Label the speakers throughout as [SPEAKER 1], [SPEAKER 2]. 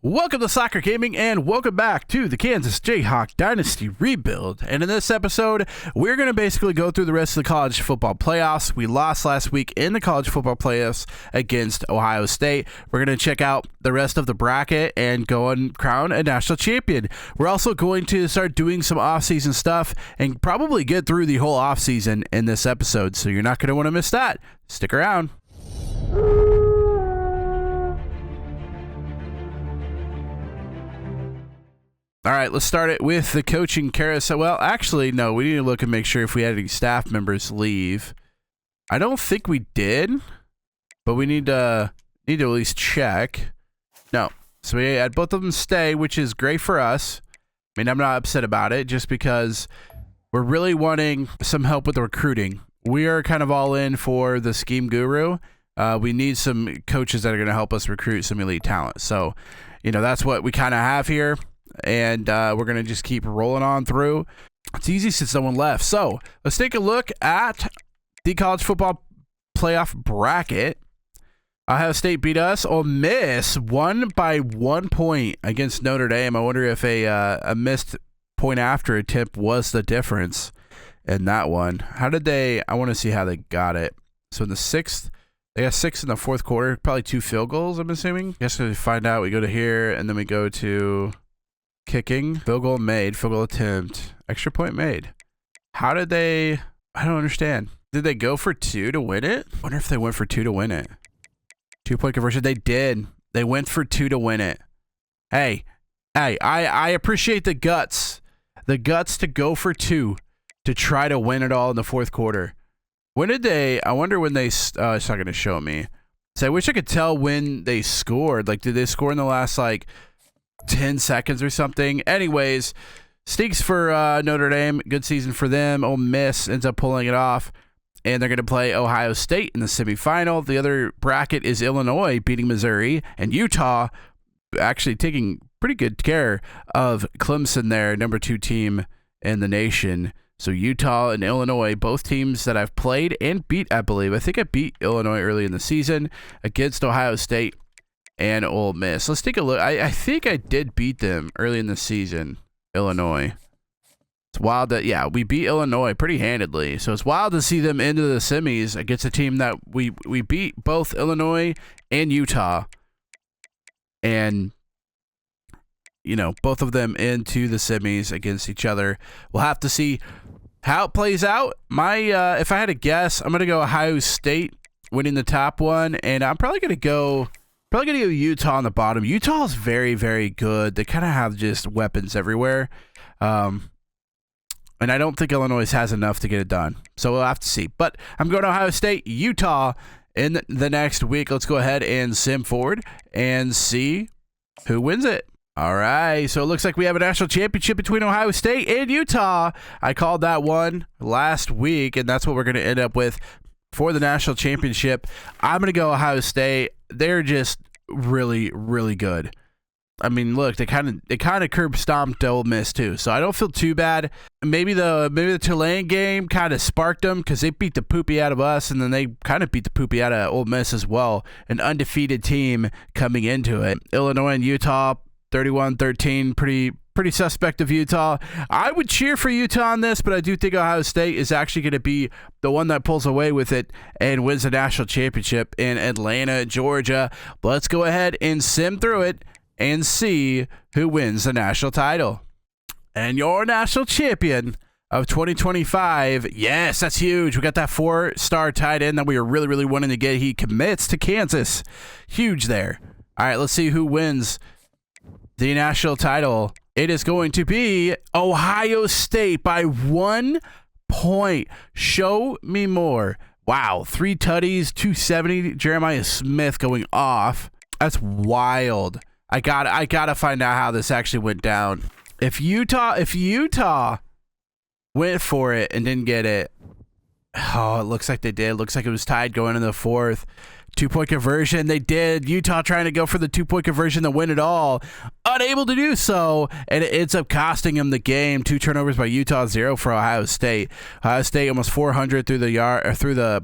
[SPEAKER 1] Welcome to Soccer Gaming and welcome back to the Kansas Jayhawk Dynasty Rebuild. And in this episode, we're going to basically go through the rest of the college football playoffs. We lost last week in the college football playoffs against Ohio State. We're going to check out the rest of the bracket and go and crown a national champion. We're also going to start doing some offseason stuff and probably get through the whole offseason in this episode. So you're not going to want to miss that. Stick around. All right, let's start it with the coaching carousel. Well, actually, no, we need to look and make sure if we had any staff members leave. I don't think we did, but we need to at least check. No, so we had both of them stay, which is great for us. I mean, I'm not upset about it just because we're really wanting some help with the recruiting. We are kind of all in for the scheme guru. We need some coaches that are going to help us recruit some elite talent. So, you know, that's what we kind of have here. And we're going to just keep rolling on through. It's easy since no one left. So let's take a look at the college football playoff bracket. Ohio State beat us. Ole Miss won by 1 point against Notre Dame. I wonder if a missed point after attempt was the difference in that one. How did they? I want to see how they got it. So in the sixth, they got 6 in the fourth quarter. Probably 2 field goals, I'm assuming. I guess we find out. We go to here, and then we go to kicking, field goal made, field goal attempt, extra point made. How did they? I don't understand. Did they go for 2 to win it? I wonder if they went for 2 to win it. 2-point conversion. They did. They went for 2 to win it. Hey, I appreciate the guts. The guts to go for 2 to try to win it all in the fourth quarter. When did they? I wonder when they. It's not going to show me. So I wish I could tell when they scored. Like, did they score in the last 10 seconds or something? Anyways, stinks for Notre Dame. Good season for them. Ole Miss ends up pulling it off, and they're going to play Ohio State in the semifinal. The other bracket is Illinois beating Missouri, and Utah actually taking pretty good care of Clemson there, number 2 team in the nation. So Utah and Illinois, both teams that I've played and beat, I believe. I think I beat Illinois early in the season against Ohio State and Ole Miss. Let's take a look. I think I did beat them early in the season, Illinois. It's wild that, yeah, we beat Illinois pretty handedly. So it's wild to see them into the semis against a team that we beat both Illinois and Utah. And, you know, both of them into the semis against each other. We'll have to see how it plays out. If I had to guess, I'm going to go Ohio State winning the top one. And I'm probably going to go Utah on the bottom. Utah is very, very good. They kind of have just weapons everywhere. And I don't think Illinois has enough to get it done. So we'll have to see. But I'm going to Ohio State, Utah in the next week. Let's go ahead and sim forward and see who wins it. All right. So it looks like we have a national championship between Ohio State and Utah. I called that one last week, and that's what we're going to end up with for the national championship. I'm going to go Ohio State. They're just really, really good. I mean, look, they kind of curb stomped Ole Miss too, so I don't feel too bad. Maybe the Tulane game kind of sparked them because they beat the poopy out of us, and then they kind of beat the poopy out of Ole Miss as well. An undefeated team coming into it. Illinois and Utah, 31-13, pretty suspect of Utah. I would cheer for Utah on this, but I do think Ohio State is actually going to be the one that pulls away with it and wins the national championship in Atlanta, Georgia. But let's go ahead and sim through it and see who wins the national title. And your national champion of 2025, yes, that's huge. We got that 4-star tight end that we were really, really wanting to get. He commits to Kansas. Huge there. All right, let's see who wins the national title. It is going to be Ohio State by 1 point. Show me more. Wow, 3 tutties, 270. Jeremiah Smith going off. That's wild. I gotta find out how this actually went down. If Utah went for it and didn't get it, oh, it looks like they did. Looks like it was tied going into the fourth. 2-point conversion. They did. Utah trying to go for the 2-point conversion to win it all. Unable to do so. And it ends up costing them the game. 2 turnovers by Utah, 0 for Ohio State. Ohio State almost 400 through the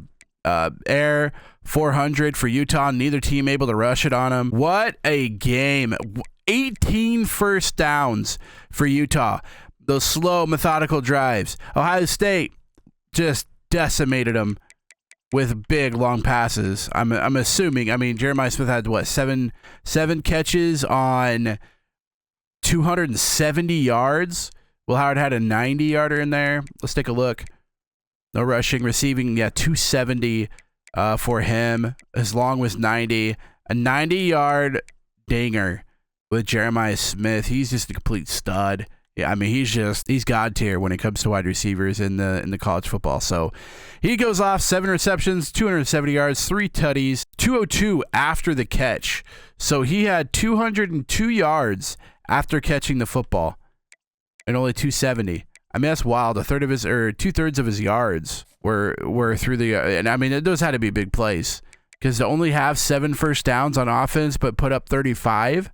[SPEAKER 1] air. 400 for Utah. Neither team able to rush it on them. What a game. 18 first downs for Utah. Those slow, methodical drives. Ohio State just decimated them with big, long passes. I'm assuming. I mean, Jeremiah Smith had, what, seven catches on 270 yards? Will Howard had a 90-yarder in there. Let's take a look. No rushing, receiving, 270 for him. His long was 90. A 90-yard dinger with Jeremiah Smith. He's just a complete stud. Yeah, I mean, he's God tier when it comes to wide receivers in the college football. So he goes off 7 receptions, 270 yards, 3 tutties, 202 after the catch. So he had 202 yards after catching the football and only 270. I mean, that's wild. 2/3 of his yards were through the, and I mean, those had to be big plays because to only have 7 first downs on offense but put up 35.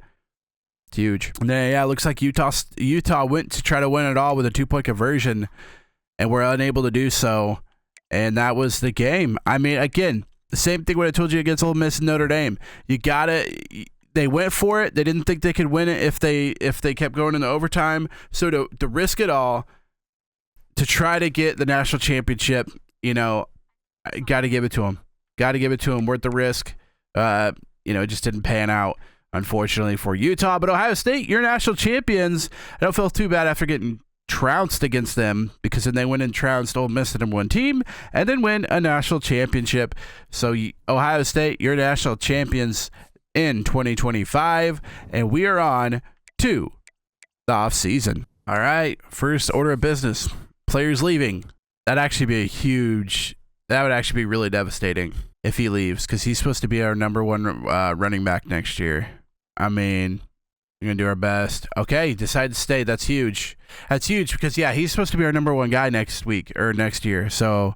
[SPEAKER 1] It's huge. And then, it looks like Utah went to try to win it all with a 2-point conversion and were unable to do so. And that was the game. I mean, again, the same thing what I told you against Ole Miss and Notre Dame. They went for it. They didn't think they could win it if they kept going into overtime. So to risk it all to try to get the national championship, got to give it to them. Got to give it to them. Worth the risk. It just didn't pan out, unfortunately, for Utah. But Ohio State, you're national champions. I don't feel too bad after getting trounced against them because then they went and trounced Ole Miss, the number 1 team, and then win a national championship. So Ohio State, you're national champions in 2025, and we are on to the offseason. All right, first order of business, players leaving. That would actually be really devastating if he leaves because he's supposed to be our number 1 running back next year. I mean, we're going to do our best. Okay, he decided to stay. That's huge. That's huge because, he's supposed to be our number 1 guy next year. So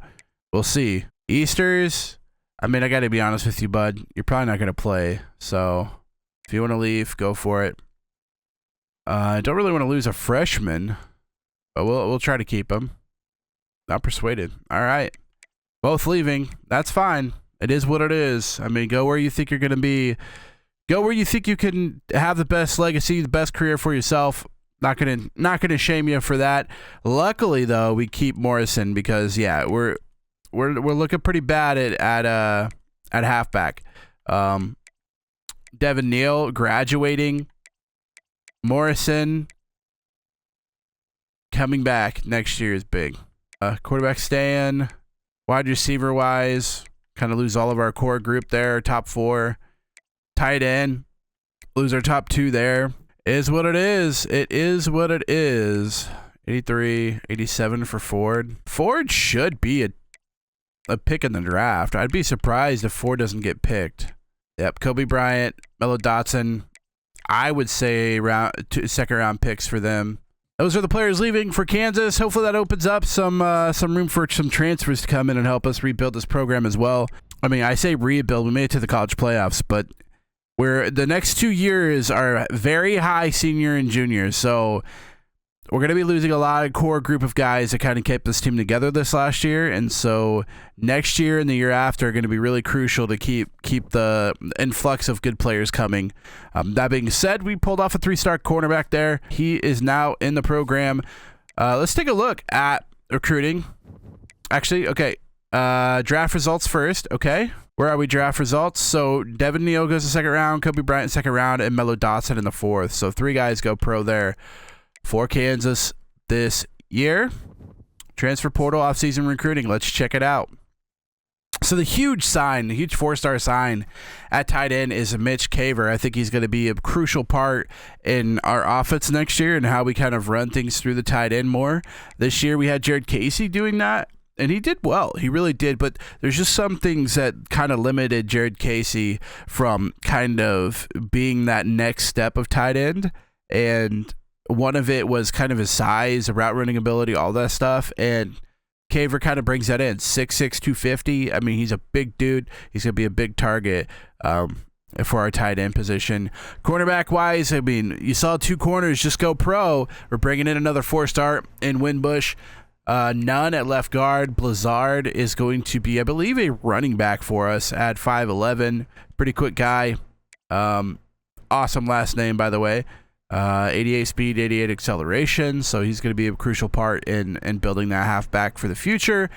[SPEAKER 1] we'll see. Easters, I mean, I got to be honest with you, bud. You're probably not going to play. So if you want to leave, go for it. I don't really want to lose a freshman, but we'll try to keep him. Not persuaded. All right. Both leaving. That's fine. It is what it is. I mean, go where you think you're going to be. Go where you think you can have the best legacy, the best career for yourself. Not gonna shame you for that. Luckily, though, we keep Morrison because we're looking pretty bad at halfback. Devin Neal graduating. Morrison coming back next year is big. Quarterback staying. Wide receiver wise, kind of lose all of our core group there, top 4. Tight end, lose our top 2 there. Is what it is. It is what it is. 83, 87 for Ford. Ford should be a pick in the draft. I'd be surprised if Ford doesn't get picked. Yep, Kobe Bryant, Mello Dotson. I would say second round picks for them. Those are the players leaving for Kansas. Hopefully that opens up some room for some transfers to come in and help us rebuild this program as well. I mean, I say rebuild. We made it to the college playoffs, but the next 2 years are very high senior and junior. So we're going to be losing a lot of core group of guys that kind of kept this team together this last year. And so next year and the year after are going to be really crucial to keep the influx of good players coming. That being said, we pulled off a 3-star cornerback there. He is now in the program. Let's take a look at recruiting. Actually, okay. Draft results first. Okay. Where are we? Draft results. So Devin Neal goes to 2nd round, Kobe Bryant 2nd round, and Mello Dotson in the 4th. So 3 guys go pro there for Kansas this year. Transfer portal offseason recruiting. Let's check it out. So the huge 4-star sign at tight end is Mitch Caver. I think he's going to be a crucial part in our offense next year and how we kind of run things through the tight end more. This year we had Jared Casey doing that. And he did well. He really did. But there's just some things that kind of limited Jared Casey from kind of being that next step of tight end. And one of it was kind of his size, route running ability, all that stuff. And Caver kind of brings that in. 6'6", 250. I mean, he's a big dude. He's going to be a big target for our tight end position. Cornerback-wise, I mean, you saw 2 corners just go pro. We're bringing in another 4-star in Winbush. None at left guard. Blizzard is going to be, I believe, a running back for us at 5'11". Pretty quick guy. awesome last name, by the way. 88 speed, 88 acceleration. So he's going to be a crucial part in building that halfback for the future.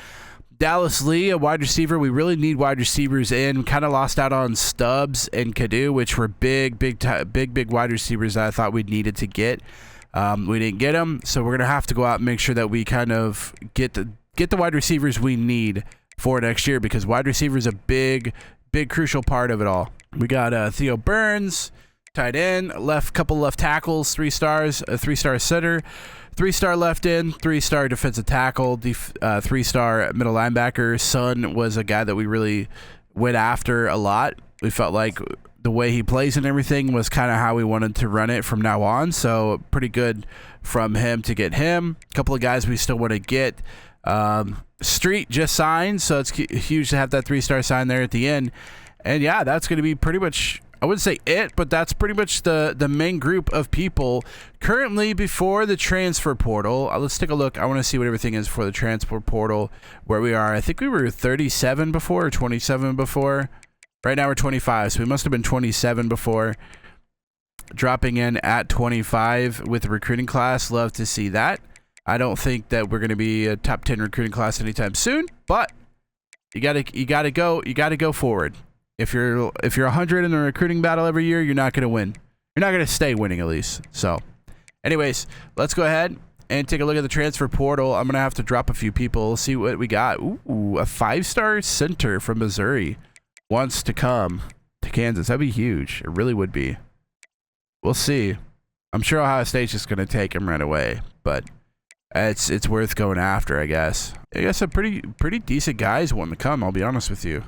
[SPEAKER 1] Dallas Lee, a wide receiver. We really need wide receivers in. Kind of lost out on Stubbs and Kadu, which were big wide receivers that I thought we needed to get. We didn't get them, so we're gonna have to go out and make sure that we kind of get the wide receivers we need for next year, because wide receiver is a big crucial part of it all. We got Theo Burns, tight end, couple left tackles, 3 stars, a 3-star center, 3-star left end, 3-star defensive tackle, 3-star middle linebacker. Son was a guy that we really went after a lot. We felt like the way he plays and everything was kind of how we wanted to run it from now on. So pretty good from him to get him. A couple of guys we still want to get. Street just signed, so it's huge to have that 3-star sign there at the end. And yeah, that's going to be pretty much, I wouldn't say it, but that's pretty much the main group of people currently before the transfer portal. Let's take a look. I want to see what everything is for the transfer portal, where we are. I think we were 37 before or 27 before. Right now we're 25, so we must have been 27 before. Dropping in at 25 with the recruiting class. Love to see that. I don't think that we're going to be a top 10 recruiting class anytime soon, but you gotta go forward. If you're 100 in the recruiting battle every year, you're not going to win. You're not going to stay winning, at least. So, anyways, let's go ahead and take a look at the transfer portal. I'm going to have to drop a few people, see what we got. Ooh, a 5-star center from Missouri wants to come to Kansas. That'd be huge. It really would be. We'll see. I'm sure Ohio State's just going to take him right away, but it's worth going after, I guess. I guess some pretty decent guys wanting to come, I'll be honest with you.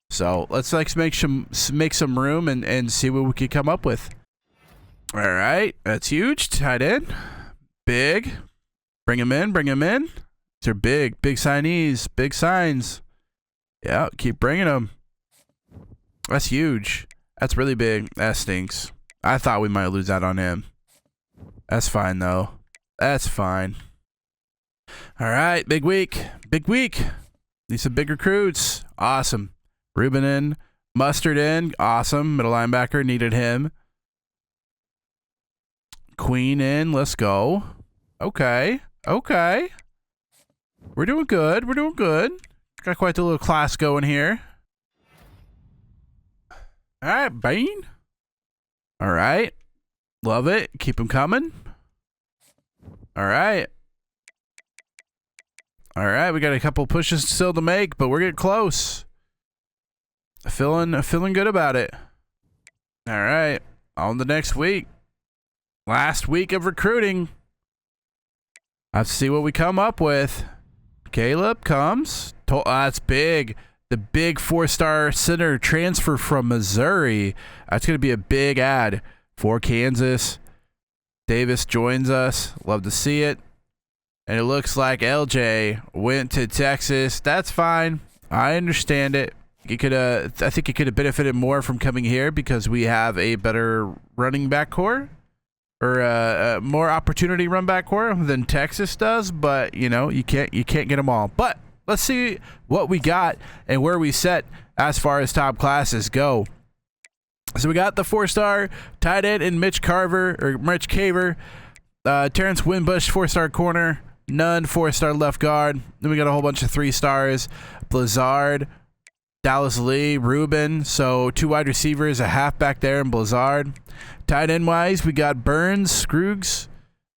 [SPEAKER 1] So let's make some room and see what we can come up with. All right, that's huge. Tight end, big. Bring him in. These are big signees, big signs. Yeah, keep bringing them. That's huge. That's really big. That stinks. I thought we might lose out on him. That's fine though. That's fine. All right, big week. Need some big recruits. Awesome. Ruben in, Mustard in, awesome. Middle linebacker, needed him. Queen in, let's go. Okay. We're doing good. Got quite the little class going here. All right, Bean. All right. Love it. Keep them coming. All right. We got a couple pushes still to make, but we're getting close. Feeling good about it. All right. On the next week. Last week of recruiting. Let's see what we come up with. Caleb comes. That's big. The big 4-star center transfer from Missouri. That's going to be a big ad for Kansas. Davis joins us. Love to see it. And it looks like LJ went to Texas. That's fine. I understand it. I think it could have benefited more from coming here because we have a better running back core, or a more opportunity run back core than Texas does. But you know, you can't get them all. But let's see what we got and where we set as far as top classes go. So we got the 4-star tight end in Mitch Caver. Terrence Winbush, 4-star corner. Nunn, 4-star left guard. Then we got a whole bunch of 3-stars. Blizzard, Dallas Lee, Ruben. So 2 wide receivers, a halfback there, and Blizzard. Tight end wise, we got Burns, Scruggs.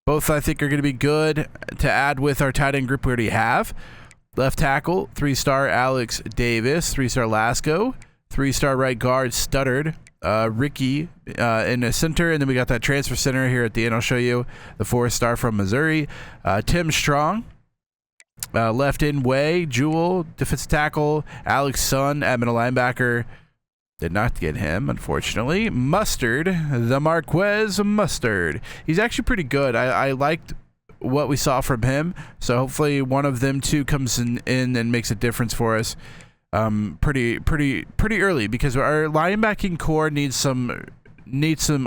[SPEAKER 1] Both I think are going to be good to add with our tight end group we already have. Left tackle, 3-star Alex Davis, 3-star Lasco, 3-star right guard Studdard. Ricky in the center, and then we got that transfer center here at the end. I'll show you the 4-star from Missouri. Tim Strong, left in Way, Jewel, defensive tackle, Alex Sun at middle linebacker. Did not get him, unfortunately. Mustard, the Marquez Mustard. He's actually pretty good. I liked what we saw from him, so hopefully one of them two comes in and makes a difference for us. Pretty early, because our linebacking core needs some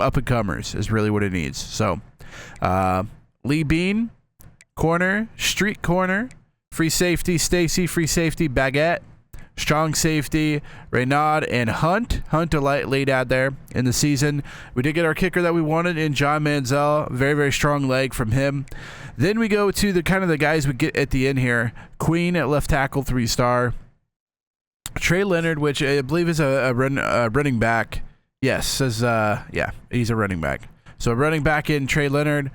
[SPEAKER 1] up and comers is really what it needs. So, Lee Bean, corner, street corner, free safety, Stacy, free safety, Baguette, strong safety, Renaud and Hunt. Hunt a late ad there in the season. We did get our kicker that we wanted in John Manziel. Very, very strong leg from him. Then we go to the kind of the guys we get at the end here. Queen at left tackle, 3-star. Trey Leonard, which I believe is a running back. Yes, says yeah, he's a running back. So running back in Trey Leonard.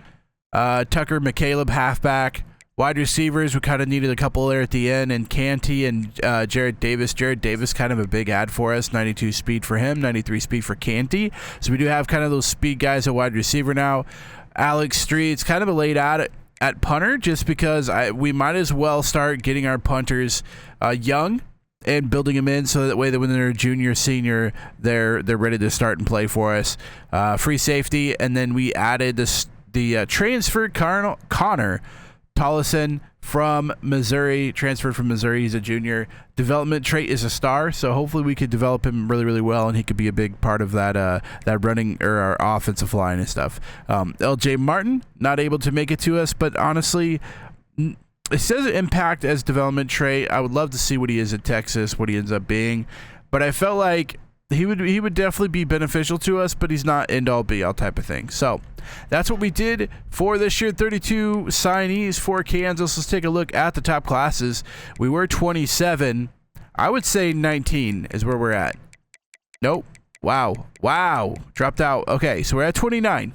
[SPEAKER 1] Tucker McCaleb, halfback. Wide receivers, we kind of needed a couple there at the end, and Canty and Jared Davis. Jared Davis, kind of a big ad for us. 92 speed for him, 93 speed for Canty. So we do have kind of those speed guys at wide receiver now. Alex Streets, kind of a late ad at punter, just because we might as well start getting our punters young and building them in, so that way that when they're junior, senior, they're ready to start and play for us. Free safety, and then we added the transfer Connor Tollison from Missouri, transferred from Missouri. He's a junior. Development trait is a star, so hopefully we could develop him really, really well, and he could be a big part of that running or our offensive line and stuff. LJ Martin, not able to make it to us, but honestly, it says impact as development trait. I would love to see what he is at Texas, what he ends up being, but I felt like he would definitely be beneficial to us, but he's not end-all be-all type of thing. So that's what we did for this year. 32 signees for Kansas. Let's take a look at the top classes. We were 27. I would say 19 is where we're at. Nope. Wow. Dropped out. Okay, so we're at 29.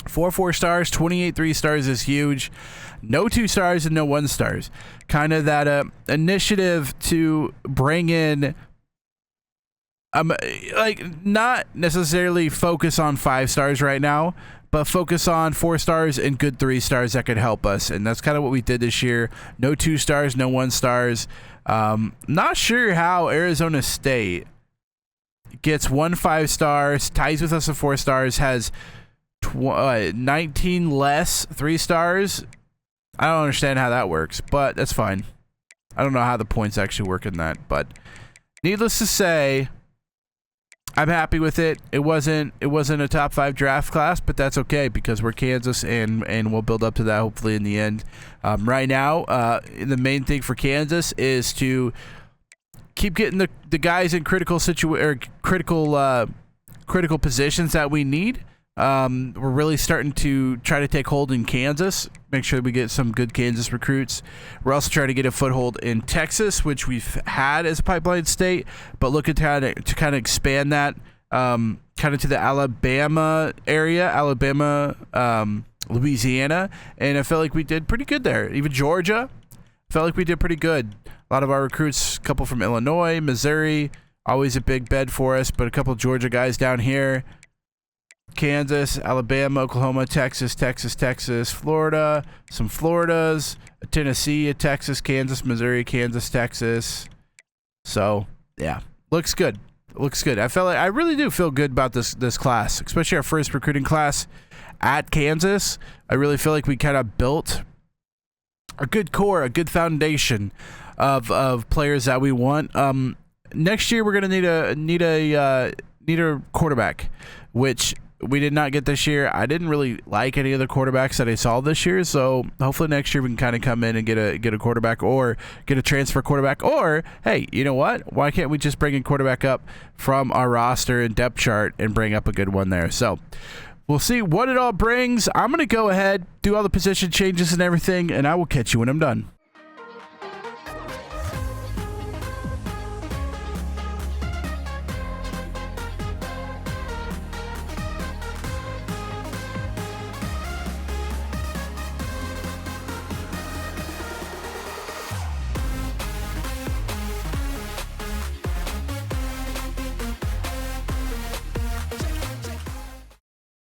[SPEAKER 1] 4 4-stars, 28 3-stars is huge. No 2-stars and no 1-stars. Kind of that initiative to bring in like not necessarily focus on 5-stars right now, but focus on 4-stars and good 3-stars that could help us. And that's kind of what we did this year. No 2-stars, no 1-stars. Not sure how Arizona State gets 1 5-star, ties with us at 4-stars, has 19 less 3-stars. I don't understand how that works, but that's fine. I don't know how the points actually work in that, but needless to say, I'm happy with it. It wasn't a top 5 draft class, but that's okay because we're Kansas and we'll build up to that hopefully in the end. Right now, the main thing for Kansas is to keep getting the guys in critical positions that we need. We're really starting to try to take hold in Kansas, make sure we get some good Kansas recruits. We're also trying to get a foothold in Texas, which we've had as a pipeline state, but looking to kind of expand that kind of to the Alabama area, Louisiana, and I felt like we did pretty good there. Even Georgia, felt like we did pretty good. A lot of our recruits, a couple from Illinois, Missouri, always a big bed for us, but a couple of Georgia guys down here. Kansas, Alabama, Oklahoma, Texas, Florida, some Floridas, Tennessee, Texas, Kansas, Missouri, Kansas, Texas. So, yeah, looks good. I really do feel good about this class, especially our first recruiting class at Kansas. I really feel like we kind of built a good core, a good foundation of players that we want. Next year we're gonna need a quarterback, which we did not get this year. I didn't really like any of the quarterbacks that I saw this year, so hopefully next year we can kind of come in and get a quarterback or get a transfer quarterback. Or, hey, you know what? Why can't we just bring a quarterback up from our roster and depth chart and bring up a good one there? So we'll see what it all brings. I'm going to go ahead, do all the position changes and everything, and I will catch you when I'm done.